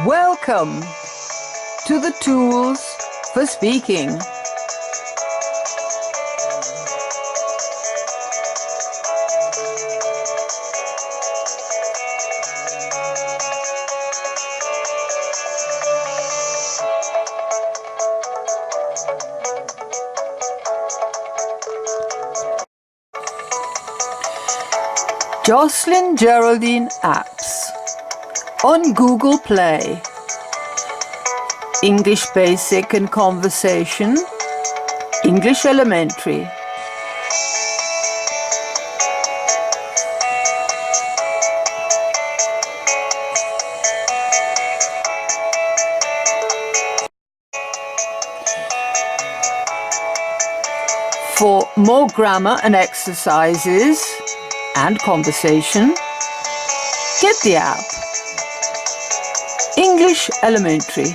Welcome to the Tools for Speaking. JocelynGeraldine Apps on Google Play. English Basic and Conversation, English Elementary. For more grammar and exercises and conversation, get the app English Elementary.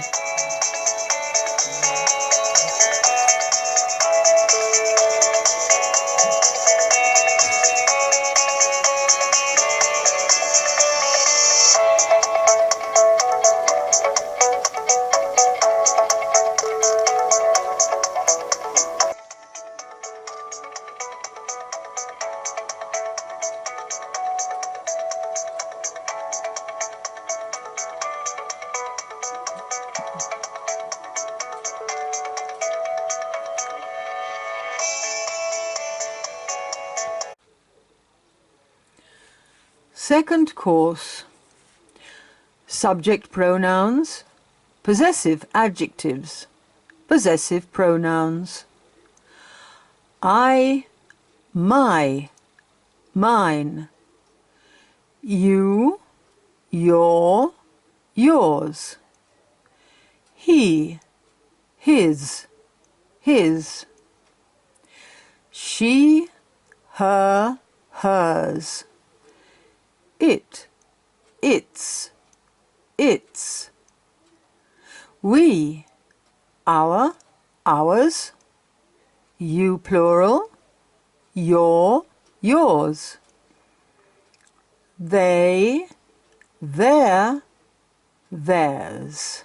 Second course. Subject pronouns, possessive adjectives, possessive pronouns. I, my, mine. You, your, yours. He, his, his. She, her, hers. It, its, its. We, our, ours. You plural, your, yours. They, their, theirs.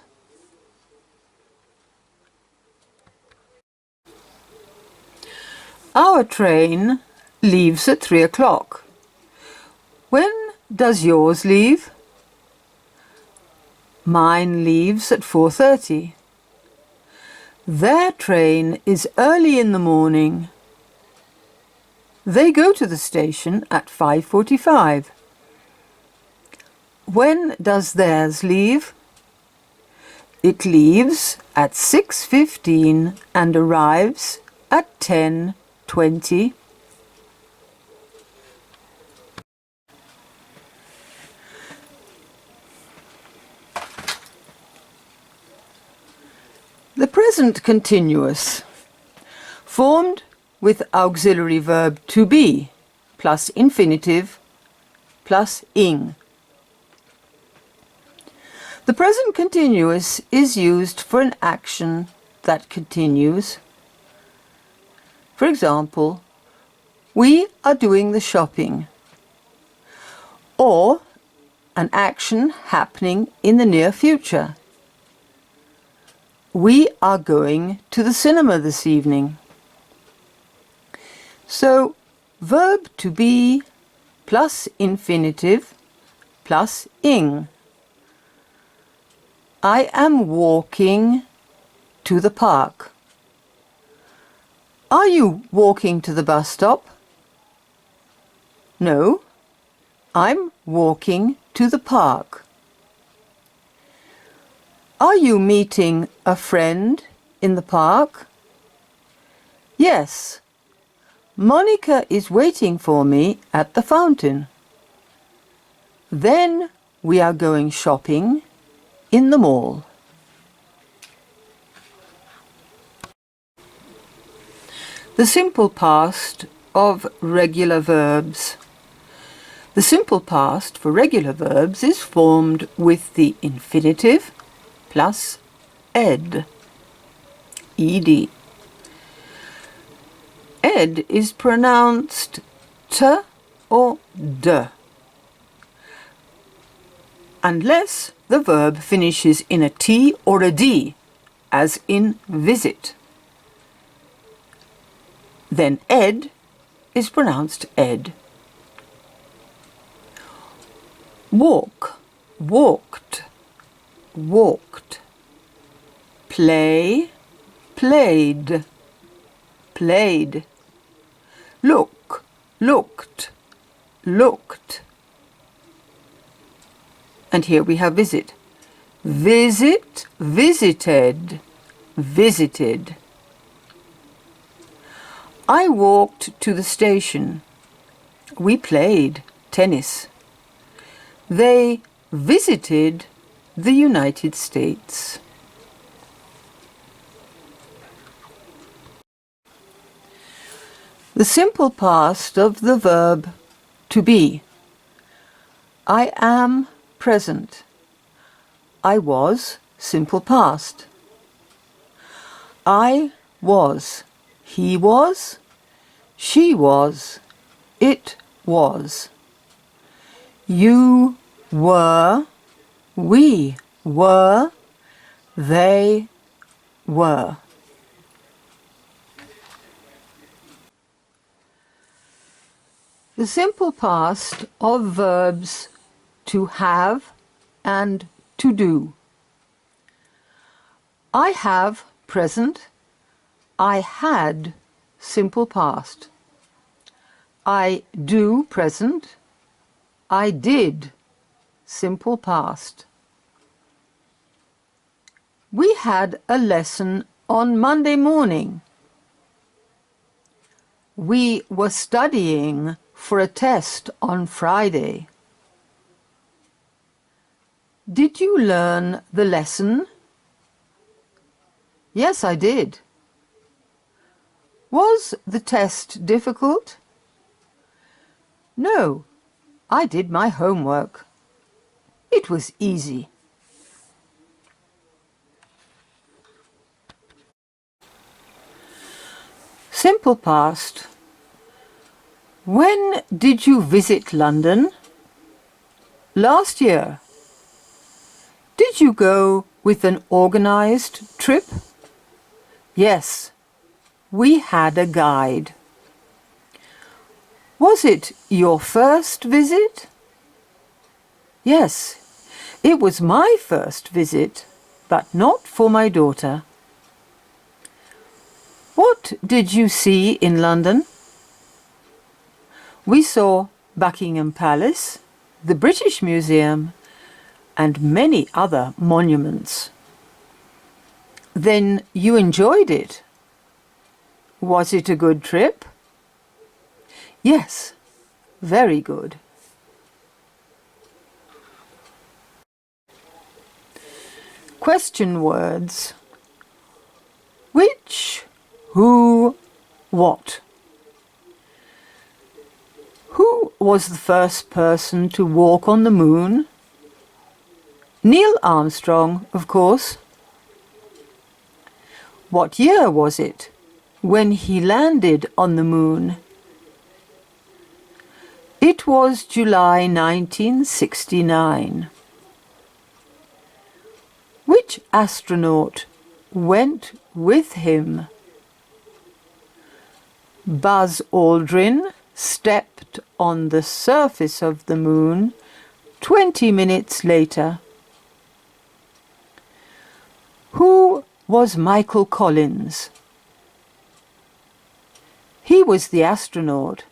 Our train leaves at 3 o'clock. When does yours leave? Mine leaves at 4:30. Their train is early in the morning. They go to the station at 5:45. When does theirs leave? It leaves at 6:15 and arrives at 10:20. The present continuous, formed with auxiliary verb to be plus infinitive plus ing. The present continuous is used for an action that continues. For example, we are doing the shopping, or an action happening in the near future. We are going to the cinema this evening. So, verb to be plus infinitive plus ing. I am walking to the park. Are you walking to the bus stop? No, I'm walking to the park. Are you meeting a friend in the park? Yes, Monica is waiting for me at the fountain. Then we are going shopping in the mall. The simple past of regular verbs. The simple past for regular verbs is formed with the infinitive plus ed, ed. Ed is pronounced t or d. unless the verb finishes in a T or a D, as in visit. Then ed is pronounced ed. Walk, walked, walked. Play, played, played. Look, looked, looked. And here we have visit. Visit, visited, visited. I walked to the station. We played tennis. They visited the United States. The simple past of the verb to be. I am present. I was simple past. I was. He was. She was. It was. You were. We were. They were. The simple past of verbs to have and to do. I have present. I had simple past. I do present. I did simple past. We had a lesson on Monday morning. We were studying for a test on Friday. Did you learn the lesson? Yes, I did. Was the test difficult? No, I did my homework. It was easy. Simple past. When did you visit London? Last year. Did you go with an organized trip? Yes, we had a guide. Was it your first visit? Yes, it was my first visit, but not for my daughter. What did you see in London? We saw Buckingham Palace, the British Museum, and many other monuments. Then you enjoyed it. Was it a good trip? Yes, very good. Question words. Which, who, what? Who was the first person to walk on the moon? Neil Armstrong, of course. What year was it when he landed on the moon? It was July 1969. Which astronaut went with him? Buzz Aldrin stepped on the surface of the moon 20 minutes later. Who was Michael Collins? He was the astronaut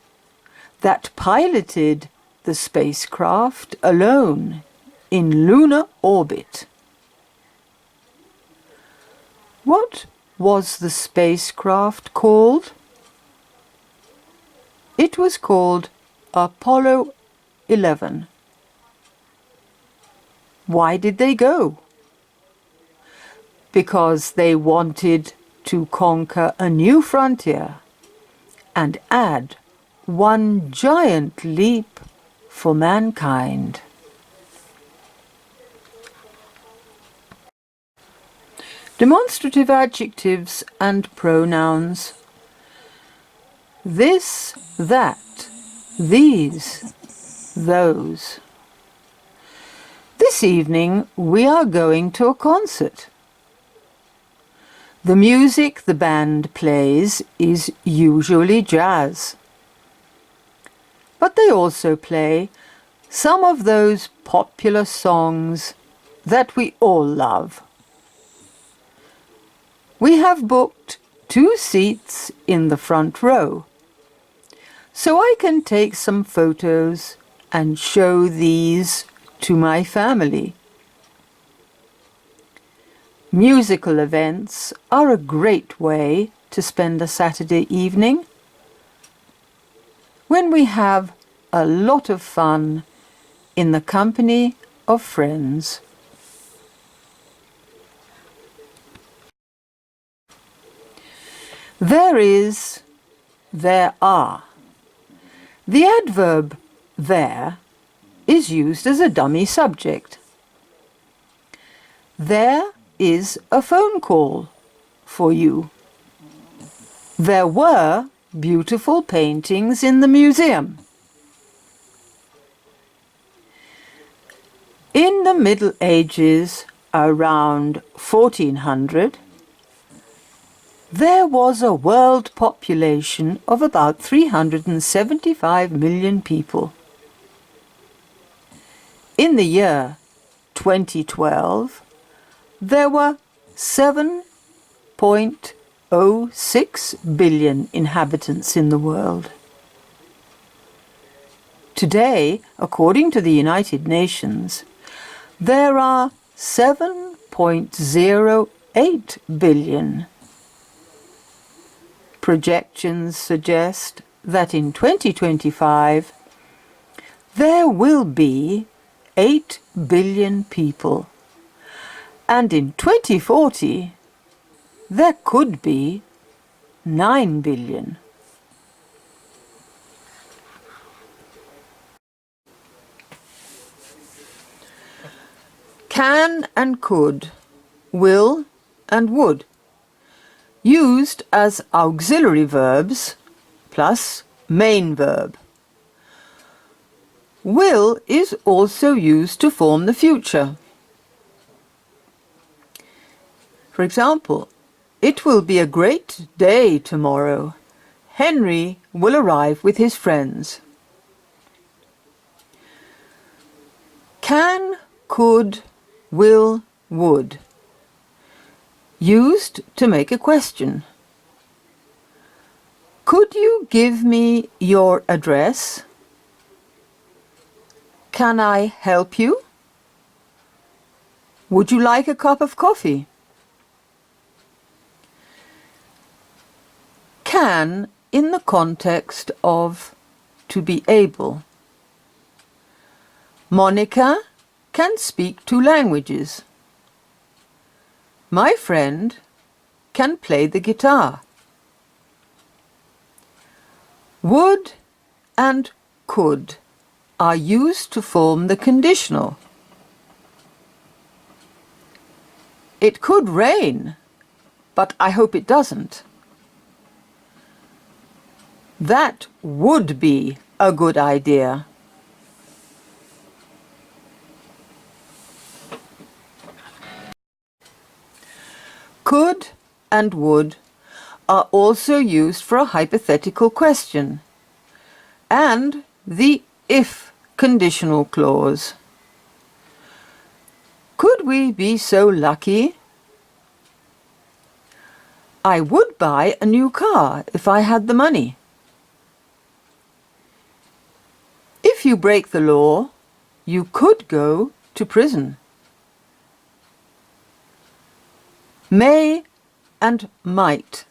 that piloted the spacecraft alone in lunar orbit. What was the spacecraft called? It was called Apollo 11. Why did they go? Because they wanted to conquer a new frontier and add one giant leap for mankind. Demonstrative adjectives and pronouns. This, that, these, those. This evening we are going to a concert. The music the band plays is usually jazz. But they also play some of those popular songs that we all love. We have booked 2 seats in the front row, so I can take some photos and show these to my family. Musical events are a great way to spend a Saturday evening when we have a lot of fun in the company of friends. There is, there are. The adverb there is used as a dummy subject. There is a phone call for you. There were beautiful paintings in the museum. In the Middle Ages, around 1400, there was a world population of about 375 million people. In the year 2012, there were 7.06 billion inhabitants in the world. Today, according to the United Nations, there are 7.08 billion. Projections suggest that in 2025 there will be 8 billion people, and in 2040 there could be 9 billion. Can and could, will and would, used as auxiliary verbs plus main verb. Will is also used to form the future. For example, it will be a great day tomorrow. Henry will arrive with his friends. Can, could, will, would. Used to make a question. Could you give me your address? Can I help you? Would you like a cup of coffee? Can in the context of to be able. Monica can speak 2 languages. My friend can play the guitar. Would and could are used to form the conditional. It could rain, but I hope it doesn't. That would be a good idea. Could and would are also used for a hypothetical question and the if conditional clause. Could we be so lucky? I would buy a new car if I had the money. If you break the law, you could go to prison. May and might.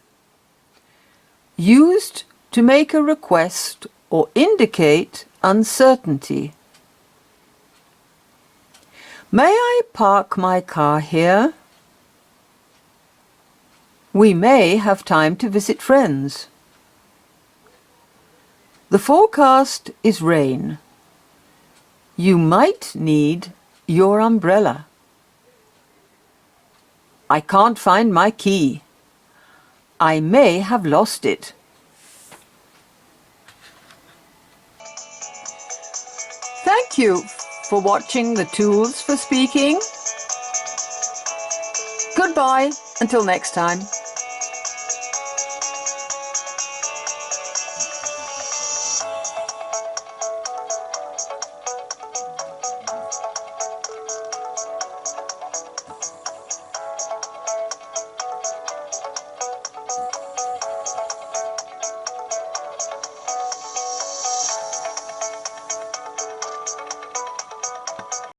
Used to make a request or indicate uncertainty. May I park my car here? We may have time to visit friends. The forecast is rain. You might need your umbrella. I can't find my key. I may have lost it. Thank you for watching the Tools for Speaking. Goodbye until next time.